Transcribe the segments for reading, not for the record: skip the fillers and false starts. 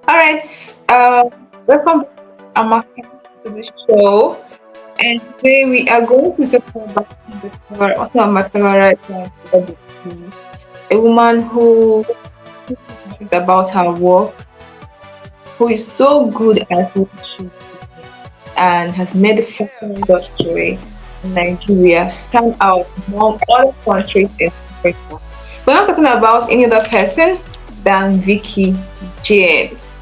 All right, welcome Amaka to the show. And today we are going to talk about one of my favorite topics, a woman who is so passionate about her work, who is so good at what she does, and has made the fashion industry in Nigeria stand out among other countries in Africa. We're not talking about any other person than Vekee James.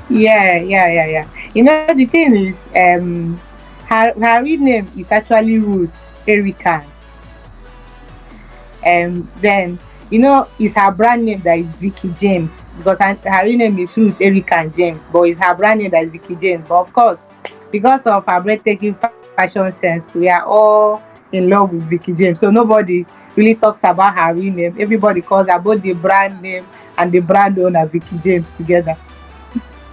Yeah. The thing is, her real name is actually Ruth Erica. Then it's her brand name that is Vekee James, because her real name is Ruth Erica James, but it's her brand name that is Vekee James. But of course, because of her breathtaking fashion sense, we are all in love with Vekee James. So nobody really talks about her real name. Everybody calls her both the brand name and the brand owner Vekee James together.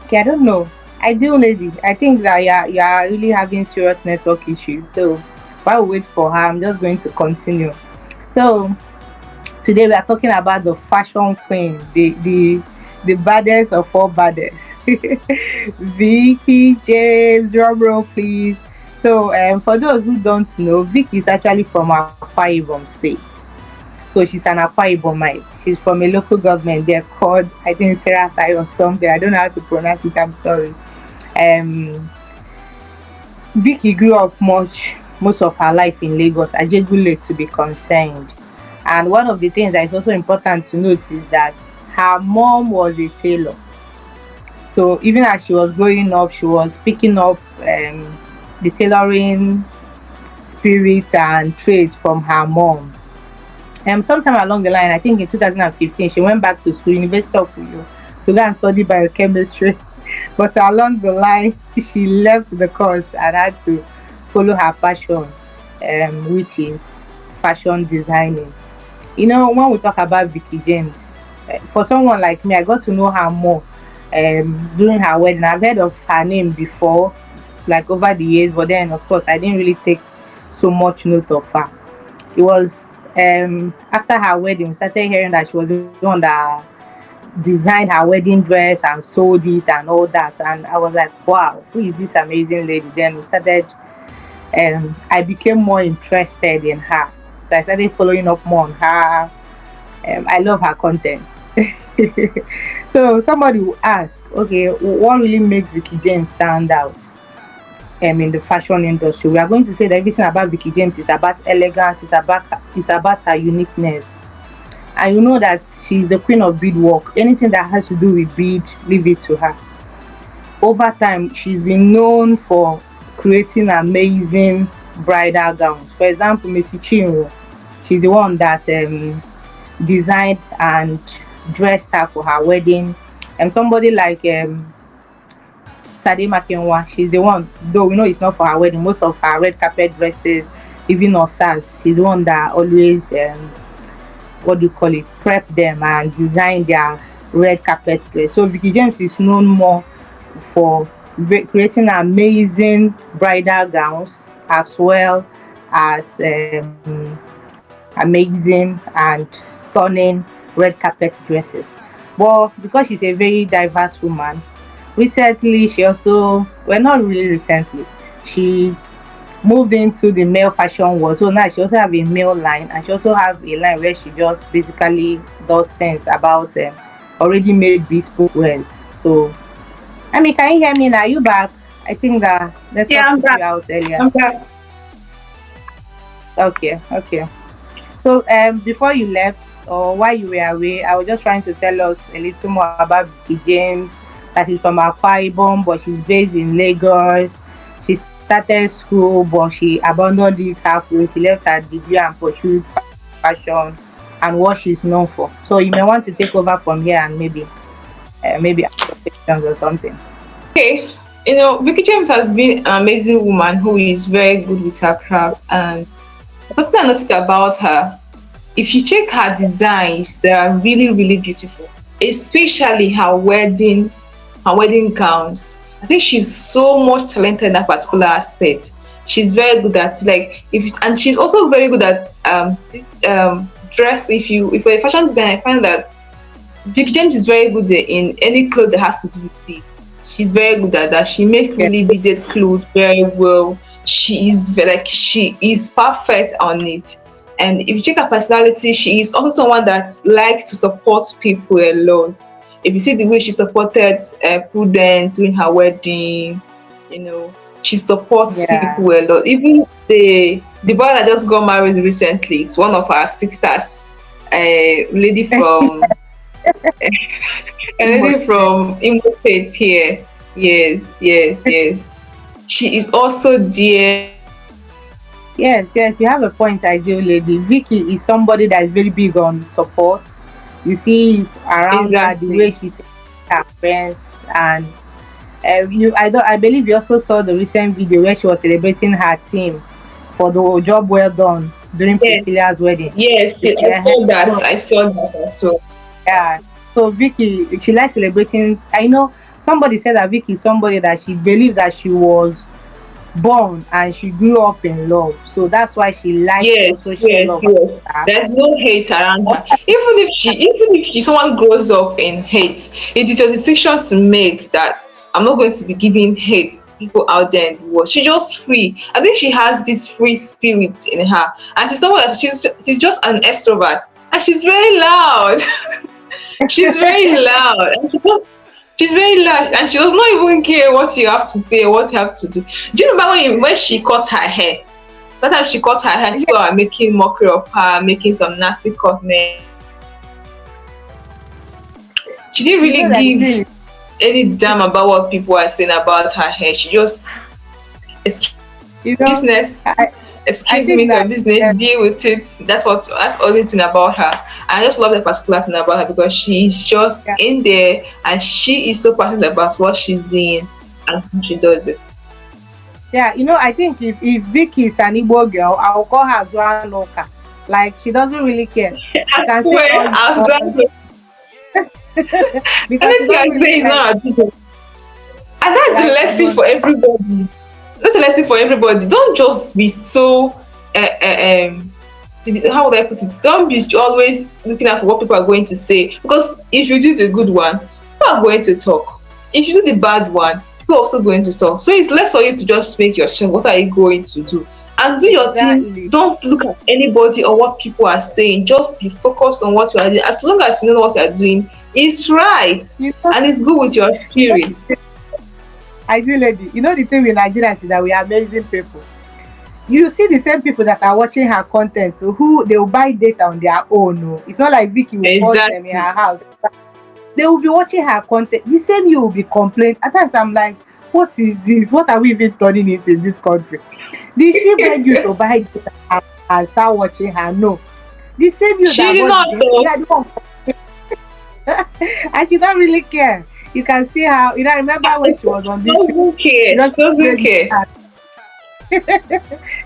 Okay, I don't know. Ideal lady. I think that you're really having serious network issues. So while we wait for her, I'm just going to continue. So today we are talking about the fashion queen, the baddest of all baddest. Vekee James, drum roll please. So for those who don't know, Vic is actually from Akwa Ibom State. So she's an Akwa Ibomite. She's from a local government there called, I think, Seratai or something. I don't know how to pronounce it. I'm sorry. Um, Vicky grew up most of her life in Lagos, Ajegule to be concerned. And one of the things that is also important to note is that her mom was a tailor. So even as she was growing up, she was picking up the tailoring spirit and trade from her mom. Sometime along the line, I think in 2015, she went back to school, University of Uyo, to go and study biochemistry. But along the line, she left the course and had to follow her passion, which is fashion designing. When we talk about Vicky James, for someone like me, I got to know her more during her wedding. I've heard of her name before, like over the years, but then of course I didn't really take so much note of her. It was after her wedding, we started hearing that she was the one that designed her wedding dress and sold it and all that. And I was like, wow, who is this amazing lady? Then we started, I became more interested in her. So I started following up more on her. I love her content. So somebody will ask, okay, what really makes Vicky James stand out in the fashion industry? We are going to say that everything about Vicky James is about elegance, it's about her uniqueness. And you know that she's the queen of beadwork. Anything that has to do with bead, leave it to her. Over time, she's been known for creating amazing bridal gowns. For example, Missy Chinwo, she's the one that designed and dressed her for her wedding. And somebody like Sade Makinwa, she's the one, though we know it's not for her wedding, most of her red carpet dresses, even Osas, she's the one that always, what do you call it, prep them and design their red carpet dress. So Vicky James is known more for creating amazing bridal gowns as well as amazing and stunning red carpet dresses. But because she's a very diverse woman, recently she also, well, not really recently, she moved into the male fashion world. So now she also have a male line, and she also have a line where she just basically does things about already made bespoke wears. So I mean, can you hear me now? Are you back? I think the Yeah, network I'm took you back. out earlier. I'm back. Okay. So before you left or while you were away, I was just trying to tell us a little more about Vicky James. That is from Akwa Ibom, but she's based in Lagos. She started school, but she abandoned it halfway. She left her degree and pursued fashion and what she's known for. So you may want to take over from here and maybe ask your questions or something. Okay, Vicky James has been an amazing woman who is very good with her craft. And something I noticed about her, if you check her designs, they are really, really beautiful. Especially her wedding gowns. I think she's so much talented in that particular aspect. She's very good at, like, and she's also very good at this dress. If you're a fashion designer, I find that Vic James is very good in any clothes that has to do with it. She's very good at that. She makes Yeah, really beaded clothes very well. She is perfect on it. And if you check her personality, she is also someone that likes to support people a lot. If you see the way she supported Prudence during her wedding, you know, she supports yeah. people a lot. Even the boy that just got married recently, it's one of our sisters, a lady from Too Imo State here. Yes, yes, yes. She is also there. Yes, yes, you have a point, ideal lady. Vicky is somebody that is very big on support. You see it around her, the way Exactly. she takes her friends, and I believe you also saw the recent video where she was celebrating her team for the job well done during Yes, Priscilla's wedding. yes, I Yeah, saw that. so, I saw that as well. yeah. So Vicky, she likes celebrating. I know somebody said that Vicky is somebody that she believes that she was born and she grew up in love. So that's why she likes to Yes, also share yes, love. yes. There's no hate around her. Even if someone grows up in hate, it is your decision to make that I'm not going to be giving hate to people out there in the world. She's just free. I think she has this free spirit in her, and she's someone that she's just an extrovert, and she's very loud. She's very loud, and she's very loud, and she does not even care what you have to say, what you have to do. Do you remember when she cut her hair? That time she cut her hair, Yeah, people are making mockery of her, making some nasty comments. She didn't you know really that the thing give any damn about what people are saying about her hair. She just, excuse you know, business, I I excuse me, think it's your that business, deal with it. That's the only thing about her. I just love the particular thing about her because she's just yeah, in there and she is so passionate about what she's doing and how she does it. yeah, I think if Vicky is an Igbo girl, I'll call her Zuanoka. Like she doesn't really care. She I can say swear, all I've done it. because she Anything doesn't I say really is care. not a business. And that's the Like lesson for everybody. That's a lesson for everybody. Don't just be so how would I put it? Don't be always looking out for what people are going to say. Because if you do the good one, people are going to talk. If you do the bad one, people are also going to talk. So it's less for you to just make your choice. What are you going to do? And do your thing. exactly. Don't look at anybody or what people are saying. Just be focused on what you are doing. As long as you know what you are doing, it's right. You know, And it's good with your spirit. ideal lady. You know the thing with Nigerians is that we are amazing people. You see the same people that are watching her content, so who they will buy data on their own. No. It's not like Vicky will force them in Exactly. her house. They will be watching her content. The same you will be complaining. At times I'm like, what is this? What are we even turning into in this country? Did she beg you to buy data and start watching her? No. The same you She that did bought the not data, you talk. are the one. And she don't really care. You can see how, I remember when she was on this show, Doesn't she care. just Doesn't played care.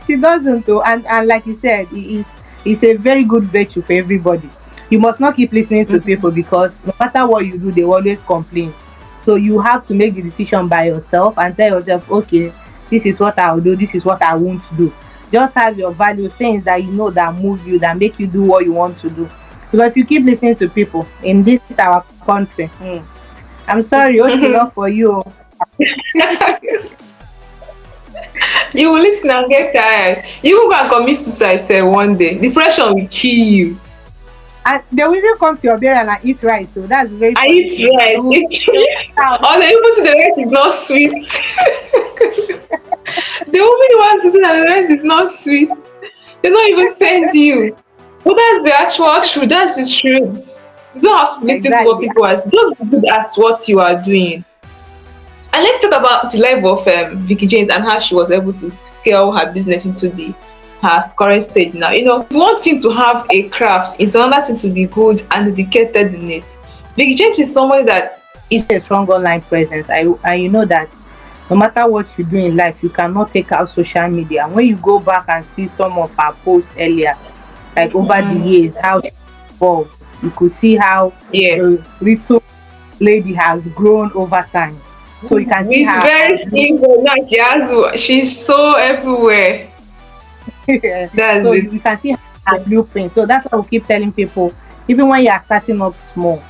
she doesn't though, and like you said, it's a very good virtue for everybody. You must not keep listening to people because no matter what you do, they will always complain. So you have to make the decision by yourself and tell yourself, okay, this is what I'll do, this is what I won't do. Just have your values, things that you know that move you, that make you do what you want to do. Because if you keep listening to people in this our country, I'm sorry, what's enough for you? You will listen and get tired. You will go and commit suicide sef one day. Depression will kill you. And they will even come to your burial and eat rice. So that's the very I funny eat thing. rice. They will Or they even say the rice is not sweet. They will be the ones to say that the rice is not sweet. They don't even send you. But that's the actual truth. That's the truth. You don't have to listen to what exactly. people are saying. Just be good at what you are doing. And let's talk about the life of Vicky James and how she was able to scale her business into the her current stage now. It's one thing to have a craft, it's another thing to be good and dedicated in it. Vicky James is somebody that is A strong online presence. And you know that no matter what you do in life, you cannot take out social media. When you go back and see some of her posts earlier, like over the years, how she evolved, you could see how yes, the little lady has grown over time. So you can see with very slim but now she's so everywhere. That's so it. you can see her blueprint. So that's why we keep telling people, even when you are starting up small,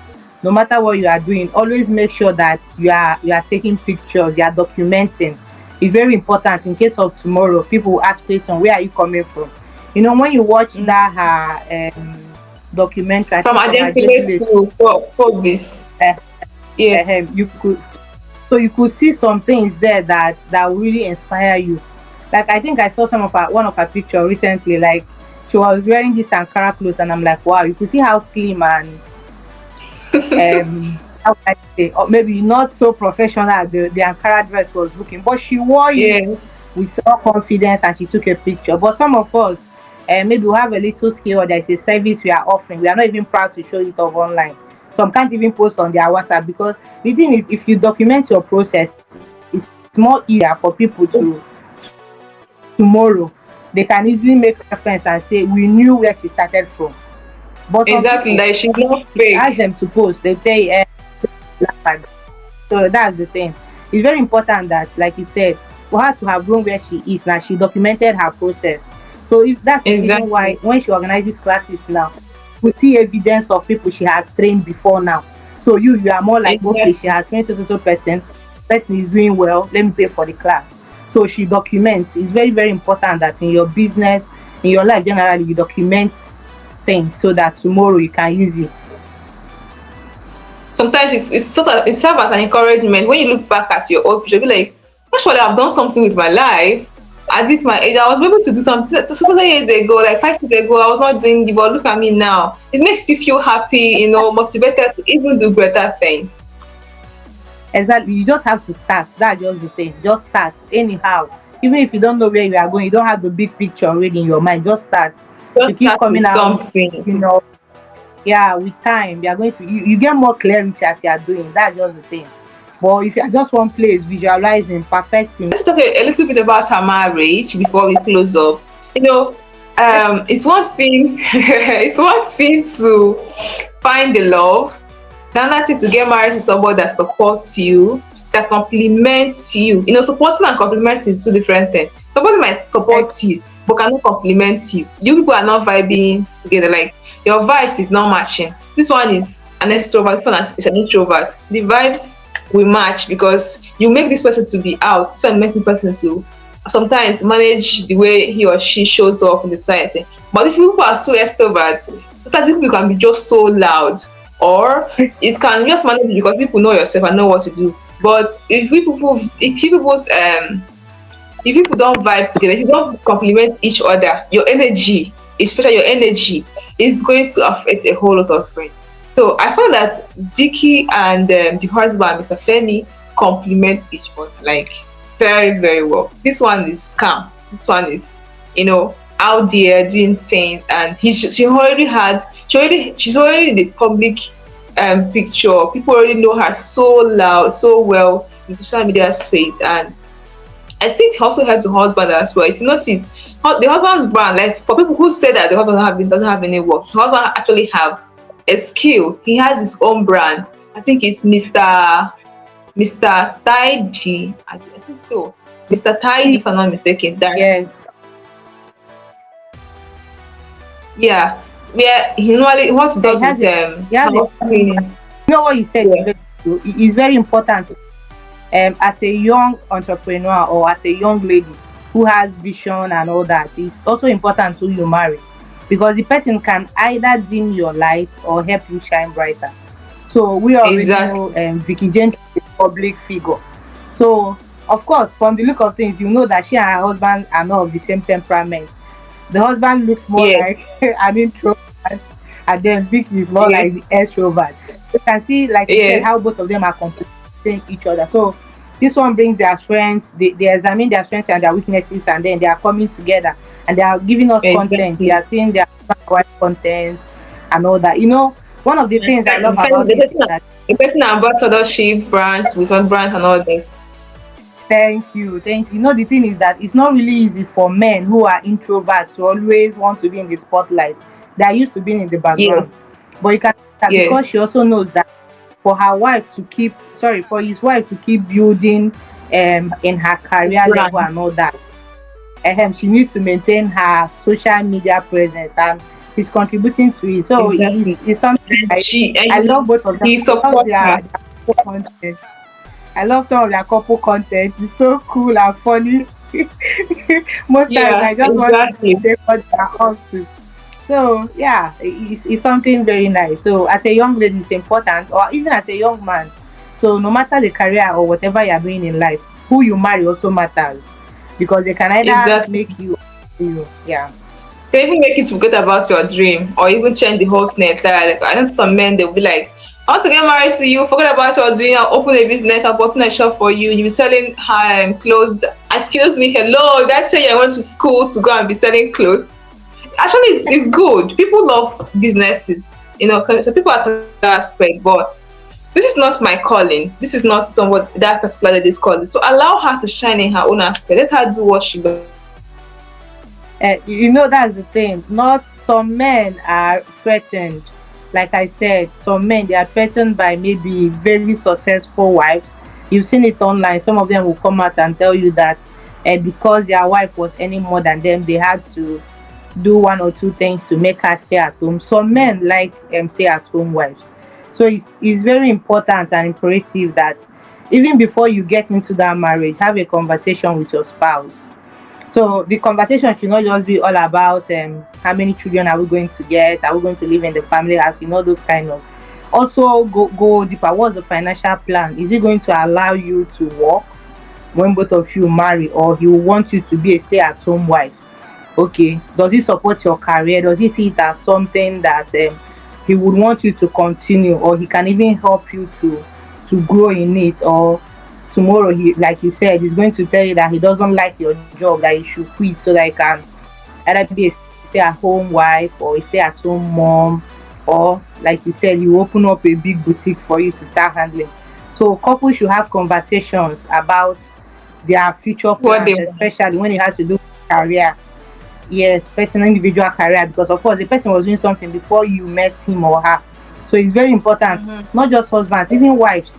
no matter what you are doing, always make sure that you are taking pictures, you are documenting. It's very important in case of tomorrow people will ask questions, where are you coming from? When you watch Mm. that documentary, I From think from Adempile Ajebule, to Forbis. uh, Yeah. you could see some things there that will really inspire you. Like I think I saw one of her picture recently. Like she was wearing this Ankara clothes, and I'm like, wow, you could see how slim and how can I say, or maybe not so professional as the Ankara dress was looking, but she wore it Yes. with all confidence and she took a picture. But some of us, maybe we have a little skill, or there's a service we are offering. We are not even proud to show it off online. Some can't even post on their WhatsApp, because the thing is, if you document your process, it's more easier for people tomorrow. They can easily make reference and say, we knew where she started from. But some Exactly. people, Like she's not if you ask fake. them to post, they say, like, so that's the thing. It's very important that, like you said, for her to have grown where she is now, she documented her process. So if that's the reason why Exactly. when she organizes classes now, we see evidence of people she has trained before now. So you are more like, okay, she Exactly. has trained so person is doing well, let me pay for the class. So she documents. It's very, very important that in your business, in your life generally, you document things so that tomorrow you can use it. Sometimes it's sort of it serves as an encouragement when you look back at your old picture, be like, actually I've done something with my life. At this my age, I was able to do something so years ago, like 5 years ago, I was not doing it, but look at me now. It makes you feel happy, motivated to even do better things. Exactly. You just have to start. That's just the thing. Just start anyhow. Even if you don't know where you are going, you don't have the big picture already in your mind. Just start. You Just keep start with coming out, something. you know. Yeah, with time, you are going to you get more clarity as you are doing. That's just the thing. But if you are just one place, visualizing, perfecting. Let's talk a little bit about her marriage before we close up. You know, it's one thing. It's one thing to find the love. Another thing to get married to somebody that supports you, that compliments you. Supporting and complimenting is two different things. Somebody might support Ex- you but cannot compliment you. You people are not vibing together. Like your vibes is not matching. This one is an extrovert. This one is an introvert. The vibes will match because you make this person to be out. So I make the person to sometimes manage the way he or she shows up in the society. But if people are so extroverts, sometimes people can be just so loud, or it can just manage because people know yourself and know what to do. But if people don't vibe together, if you don't compliment each other, your energy, especially your energy, is going to affect a whole lot of friends. So I found that Vicky and the husband, Mr. Femi, complement each other like very, very well. This one is calm. This one is, out there doing things, and she's already in the public picture. People already know her so loud, so well in social media space, and I think it also helps the husband as well. If you notice, the husband's brand, like for people who say that the husband doesn't have any work, the husband actually have a skill. He has his own brand. I think it's Mr. Taiji. I think so. Mr. Taiji, if I'm not mistaken. That yes, yeah, where he normally what he does is he has a house cleaning. what you said is Yeah, very true. It's very important, as a young entrepreneur or as a young lady who has vision and all that. It's also important to you marry, because the person can either dim your light or help you shine brighter. So we already know exactly. Vicky James is a public figure. So of course, from the look of things, you know that she and her husband are not of the same temperament. The husband looks more Yes, like an introvert, and then Vicky is more yes, like the extrovert. You can see, like you said, yes, how both of them are complementing each other. So this one brings their strengths, they examine their strengths and their weaknesses, and then they are coming together and they are giving us content. We exactly. are seeing their content and all that. One of the things I love Besides, about it is that, the person ambassadorship brands with on brands and all this. thank you, thank you. The thing is that it's not really easy for men who are introverts to always want to be in the spotlight. They are used to being in the background. Yes, But you can see that because yes. she also knows that for his wife to keep building in her career level Brand. and all that, she needs to maintain her social media presence, and she's contributing to it. So exactly. it's something And I love both of them. he I love support her. their couple content. I love some of their couple content. It's so cool and funny. Most times Yeah, I just want to exactly. say what they are up to. So yeah, it's something very nice. So as a young lady, it's important, or even as a young man. So no matter the career or whatever you are doing in life, who you marry also matters because they can either Exactly. make you or you. Yeah. They even make you forget about your dream or even change the whole thing entirely. Like, I know some men they'll be like, I want to get married to you, forget about your dream, I'll open a business, I'll open a shop for you, you'll be selling clothes. Excuse me, hello, that's say you went to school to go and be selling clothes. Actually it's good. People love businesses, so people are that aspect, but this is not my calling. This is not somewhat that particular lady's calling. So allow her to shine in her own aspect. Let her do what she You know that's the thing. Not some men are threatened. Like I said, some men they are threatened by maybe very successful wives. You've seen it online. Some of them will come out and tell you that because their wife was earning more than them, they had to do one or two things to make her stay at home. Some men like stay at home wives. So it's very important and imperative that even before you get into that marriage, have a conversation with your spouse. So the conversation should not just be all about how many children are we going to get, are we going to live in the family house, those kind of. Also go deeper. What's the financial plan? Is it going to allow you to work when both of you marry, or he will want you to be a stay-at-home wife? Okay, does he support your career? Does he see it as something that he would want you to continue, or he can even help you to grow in it? Or tomorrow, he, like you said, he's going to tell you that he doesn't like your job, that you should quit so that he can either be a stay-at-home wife or a stay-at-home mom, or like you said, you open up a big boutique for you to start handling. So couples should have conversations about their future what they plans, want. especially when it has to do with career. Yes, personal individual career, because of course the person was doing something before you met him or her. So it's very important, Mhm. not just husbands, even wives.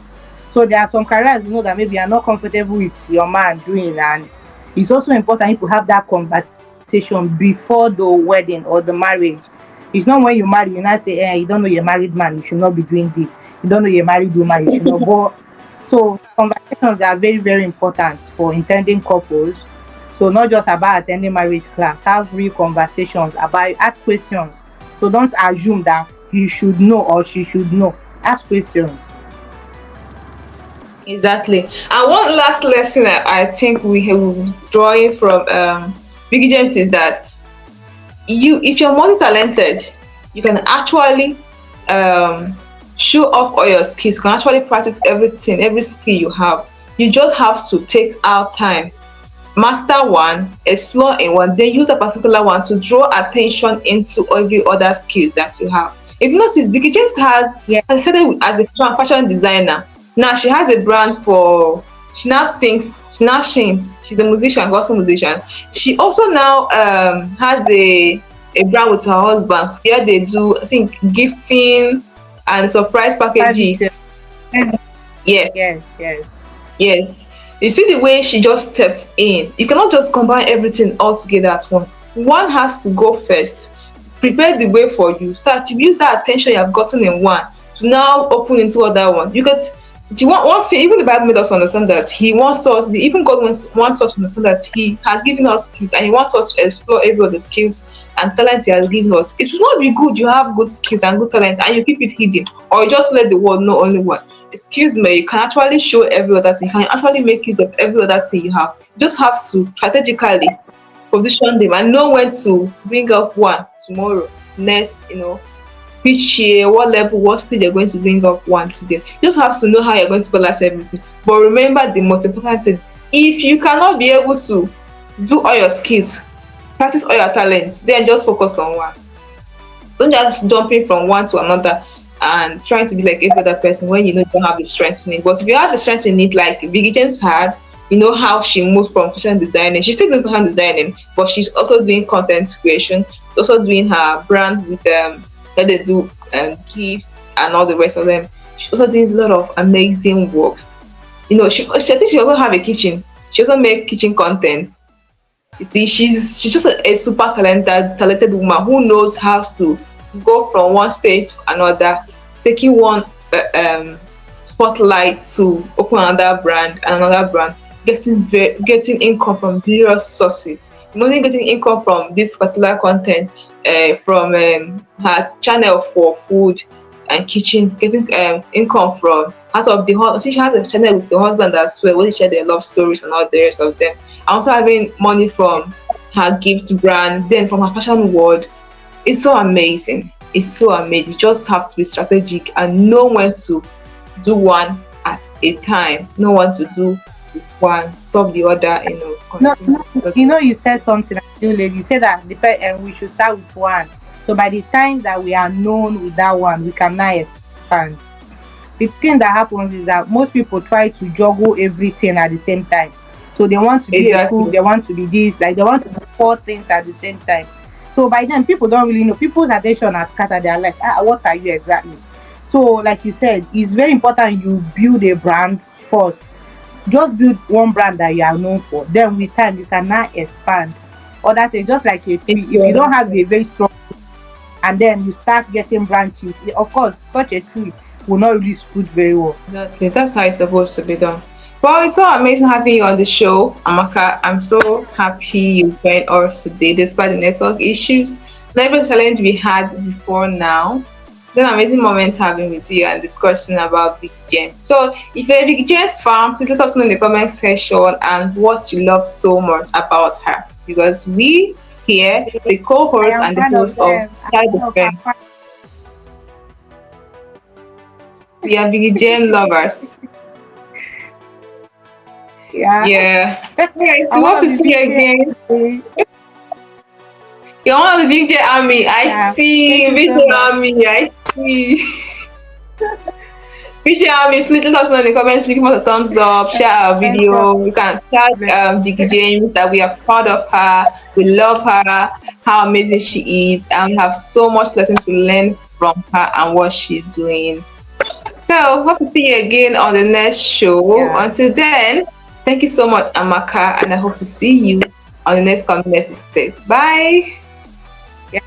So there are some careers that maybe you are not comfortable with your man doing, and it's also important to have that conversation before the wedding or the marriage. It's not when you marry you now say, you don't know you're a married man, you should not be doing this. You don't know you're a married woman, you should not. But so conversations are very, very important for intending couples. So not just about attending marriage class, have real conversations about, ask questions. So don't assume that you should know or she should know. Ask questions. Exactly. And one last lesson I think we have drawing from Vekee James is that if you're multi-talented, you can actually um, show off all your skills. You can actually practice everything, every skill you have. You just have to take out time, master one, explore in one, then use a particular one to draw attention into every other skills that you have. If you notice, Vicky James Yeah, has started as a fashion designer. Now she has a brand for. She now sings. She now sings. She's a musician, gospel musician. She also now has a brand with her husband where they do, I think, gifting and surprise services. packages. Yes. Yes, yes. Yes. You see the way she just stepped in. You cannot just combine everything all together at once. One has to go first. Prepare the way for you. Start to use that attention you have gotten in one to now open into other one. You get the one thing, even the Bible made us understand that He wants us, even God wants us to understand that He has given us skills and He wants us to explore every of the skills and talents He has given us. It will not be good you have good skills and good talent and you keep it hidden, or you just let the world know only one. Excuse me, you can actually show every other thing. You can actually make use of every other thing you have. You just have to strategically position them and know when to bring up one tomorrow, next, which year, what level, what stage you're going to bring up one today. You just have to know how you're going to balance everything. But remember the most important thing, if you cannot be able to do all your skills, practice all your talents, then just focus on one. Don't just jumping from one to another and trying to be like every other person when you know you don't have the strength in it. But if you have the strength in it, like Biggie James had, you know how she moved from fashion designing. She's still doing fashion designing, but she's also doing content creation. She's also doing her brand with where they do gifts and all the rest of them. She's also doing a lot of amazing works. I think she also have a kitchen. She also make kitchen content. You see, she's just a super talented woman who knows how to go from one stage to another, taking one spotlight to open another brand and another brand, getting income from various sources. Not only getting income from this particular content, from her channel for food and kitchen, getting income from out of the whole. See, she has a channel with the husband as well, where they share their love stories and all the rest of them. And also having money from her gift brand, then from her fashion world. It's so amazing. It's so amazing. You just have to be strategic and know when to do one at a time. Know when to do with one, stop the other, No, continue no, with the other. you said something, you lady. You said that we should start with one. So by the time that we are known with that one, we can now expand. The thing that happens is that most people try to juggle everything at the same time. So they want to be a cook, Exactly. they want to be this, like they want to do four things at the same time. So by then, people don't really know. People's attention are scattered. They're like, what are you exactly? So, like you said, it's very important you build a brand first. Just build one brand that you are known for. Then with time, you can now expand. Or that is just like a It's tree. If you so don't have a very strong, and then you start getting branches, of course, such a tree will not really sprout very well. exactly that's how it's supposed to be done. Well, it's so amazing having you on the show, Amaka. I'm so happy you joined us today despite the network issues. Every challenge we had before now. It's an amazing moment having with you and discussing about Big Jen. So, if you're a Big Jen's fan, please let us know in the comment section and what you love so much about her. Because we here, the I co-host am and the one of host of them. I'm Child one of Defense, her. we are Big Jen lovers. Yeah. Yeah. Alright, I'm so one hope of to the see you BJ. again. You're one of the Big J Army. I Yeah. see Thank you Big so J much. Army. I see. Big J Army, please let us know in the comments. Give us a thumbs up, share our No video. You can tag problem. Vekee James that we are proud of her. We love her, how amazing she is, and we have so much lesson to learn from her and what she's doing. So, hope to see you again on the next show. Yeah. Until then, thank you so much, Amaka, and I hope to see you on the next coming episode. Bye. Yeah.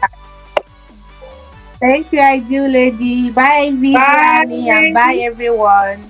Thank you, I do, lady. Bye, VJ Army, and bye, Bye. everyone.